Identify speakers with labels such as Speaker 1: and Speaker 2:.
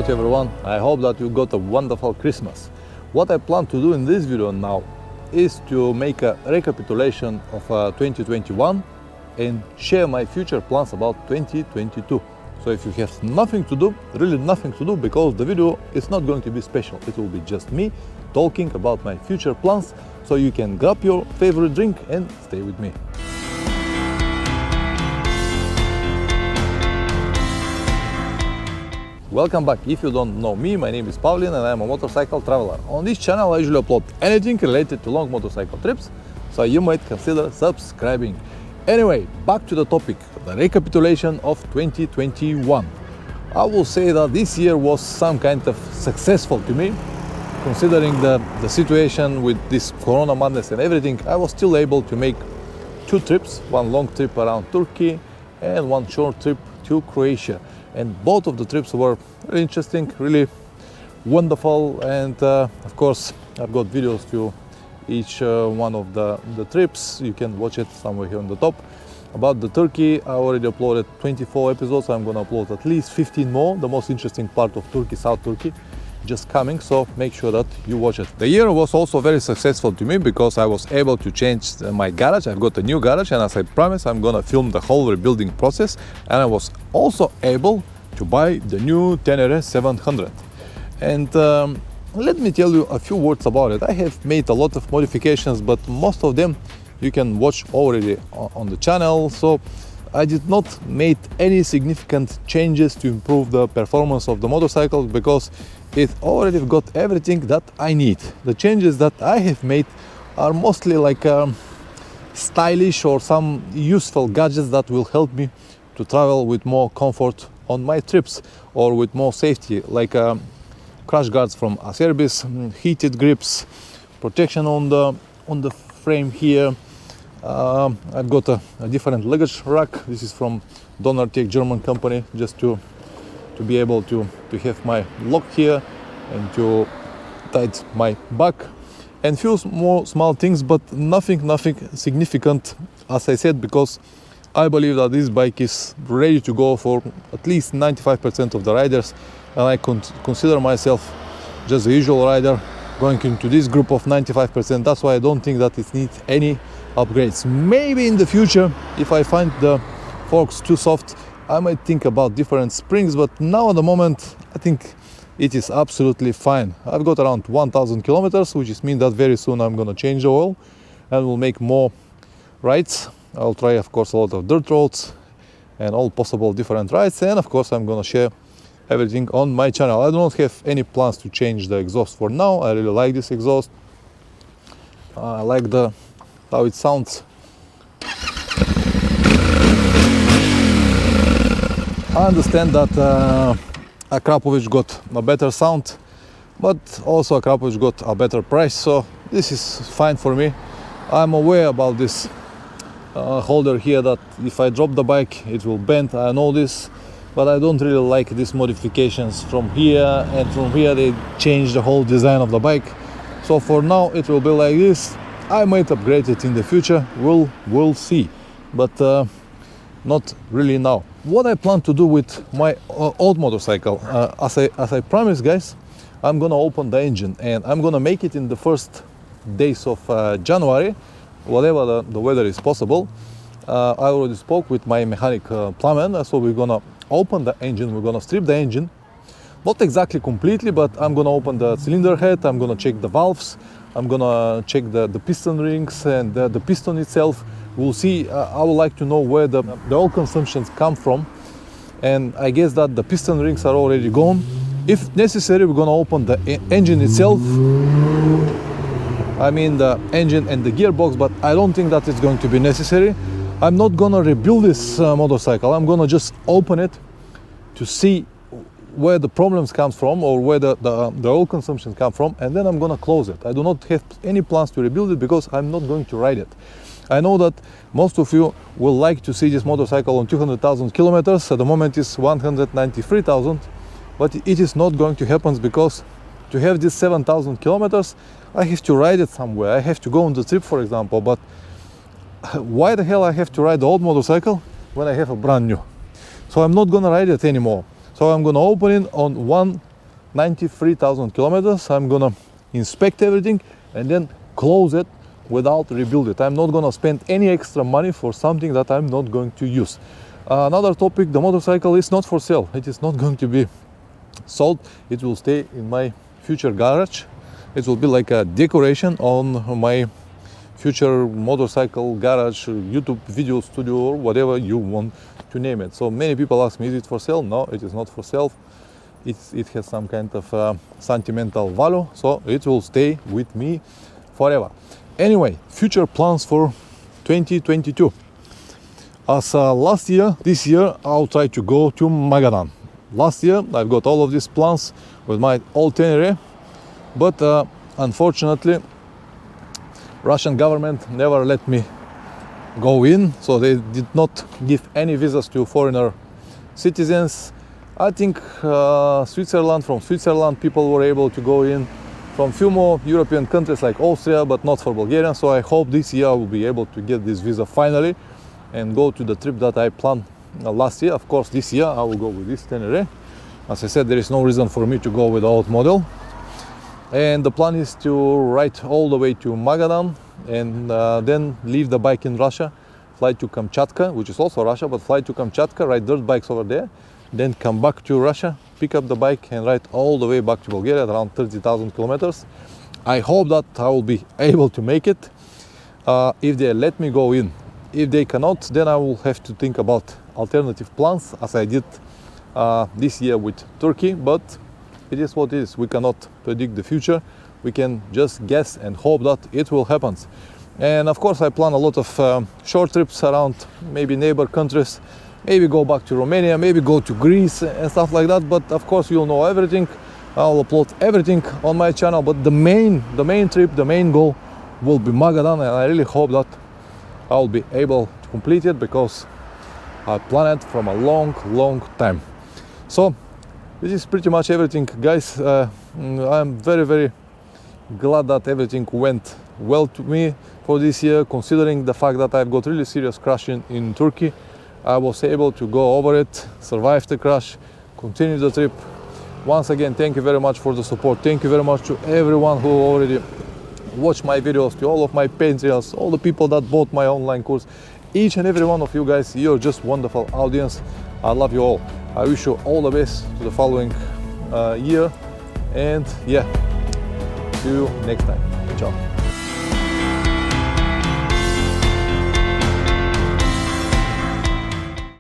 Speaker 1: much everyone. I hope that you got a wonderful Christmas. What I plan to do in this video now is to make a recapitulation of 2021 and share my future plans about 2022. So if you have nothing to do, really nothing to do, because the video is not going to be special. It will be just me talking about my future plans, so you can grab your favorite drink and stay with me. Welcome back. If you don't know me, my name is Pavlin and I'm a motorcycle traveler. On this channel I usually upload anything related to long motorcycle trips, so you might consider subscribing. Anyway, back to the topic, the recapitulation of 2021. I will say that this year was some kind of successful to me, considering the situation with this corona madness and everything. I was still able to make two trips, one long trip around Turkey and one short trip to Croatia. And both of the trips were really interesting, really wonderful, and of course I've got videos to each one of the trips. You can watch it somewhere here on the top. About the Turkey, I already uploaded 24 episodes. I'm gonna upload at least 15 more. The most interesting part of Turkey, South Turkey, just coming, so make sure that you watch it. The year was also very successful to me because I was able to change my garage. I've got a new garage, and as I promised, I'm gonna film the whole rebuilding process, and I was also able to buy the new Tenere 700. And let me tell you a few words about it. I have made a lot of modifications, but most of them you can watch already on the channel. So I did not make any significant changes to improve the performance of the motorcycle because it already got everything that I need. The changes that I have made are mostly like stylish or some useful gadgets that will help me to travel with more comfort on my trips, or with more safety, like crash guards from Acerbis, heated grips, protection on the frame here. I've got a different luggage rack. This is from Donnertech, German company, just to be able to have my lock here and to tight my back, and few more small things, but nothing significant, as I said, because I believe that this bike is ready to go for at least 95% of the riders, and I consider myself just a usual rider going into this group of 95%. That's why I don't think that it needs any upgrades. Maybe in the future, if I find the forks too soft, I might think about different springs, but now at the moment I think it is absolutely fine. I've got around 1000 kilometers, which means that very soon I'm gonna change the oil and we'll make more rides. I'll try, of course, a lot of dirt roads and all possible different rides, and of course I'm gonna share everything on my channel. I do not have any plans to change the exhaust for now. I really like this exhaust. I like how it sounds. I understand that Akrapovic got a better sound, but also Akrapovic got a better price, so this is fine for me. I'm aware about this holder here, that if I drop the bike it will bend. I know this, but I don't really like these modifications from here, and from here they change the whole design of the bike. So for now it will be like this. I might upgrade it in the future, we'll see, but not really now. What I plan to do with my old motorcycle, as I promised, guys, I'm gonna open the engine and I'm gonna make it in the first days of January, whatever the weather is possible. I already spoke with my mechanic plumber, so we're gonna open the engine, we're gonna strip the engine, not exactly completely, but I'm gonna open the cylinder head, I'm gonna check the valves, I'm gonna check the piston rings and the piston itself. We'll see. I would like to know where the oil consumptions come from, and I guess that the piston rings are already gone. If necessary, we're gonna open the engine itself, I mean the engine and the gearbox, but I don't think that it's going to be necessary. I'm not gonna rebuild this motorcycle. I'm gonna just open it to see where the problems come from, or where the oil consumption come from, and then I'm gonna close it. I do not have any plans to rebuild it because I'm not going to ride it. I know that most of you will like to see this motorcycle on 200,000 kilometers. At the moment it's 193,000, but it is not going to happen, because to have this 7,000 kilometers I have to ride it somewhere. I have to go on the trip, for example, but why the hell I have to ride the old motorcycle when I have a brand new? So I'm not gonna ride it anymore. So I'm gonna open it on one 93,000 kilometers. I'm gonna inspect everything and then close it without rebuild it. I'm not gonna spend any extra money for something that I'm not going to use. Another topic, the motorcycle is not for sale. It is not going to be sold. It will stay in my future garage. It will be like a decoration on my future motorcycle garage, YouTube video studio, or whatever you want to name it. So many people ask me, is it for sale? No, it is not for sale. It has some kind of sentimental value, so it will stay with me forever. Anyway, future plans for 2022. As last year, this year I'll try to go to Magadan. Last year I've got all of these plans with my old Tenere, but unfortunately Russian government never let me go in, so they did not give any visas to foreigner citizens. I think from Switzerland people were able to go in, from few more European countries like Austria, but not for Bulgarians. So I hope this year I will be able to get this visa finally and go to the trip that I planned last year. Of course, this year I will go with this Tenere. As I said, there is no reason for me to go with the old model. And the plan is to ride all the way to Magadan and then leave the bike in Russia, fly to Kamchatka, which is also Russia, but fly to Kamchatka, ride dirt bikes over there, then come back to Russia, pick up the bike and ride all the way back to Bulgaria, at around 30,000 kilometers. I hope that I will be able to make it if they let me go in. If they cannot, then I will have to think about alternative plans, as I did this year with Turkey, but it is what it is. We cannot predict the future. We can just guess and hope that it will happen. And of course I plan a lot of short trips around maybe neighbor countries, maybe go back to Romania, maybe go to Greece and stuff like that. But of course you'll know everything. I'll upload everything on my channel, but the main trip, the main goal will be Magadan, and I really hope that I'll be able to complete it, because I planned it from a long time. So this is pretty much everything, guys. I'm very glad that everything went well to me for this year, considering the fact that I've got really serious crash in Turkey. I was able to go over it, survive the crash, continue the trip. Once again, thank you very much for the support. Thank you very much to everyone who already watched my videos, to all of my Patreons, all the people that bought my online course. Each and every one of you guys, you're just wonderful audience. I love you all. I wish you all the best to the following year, and yeah, see you next time. Ciao.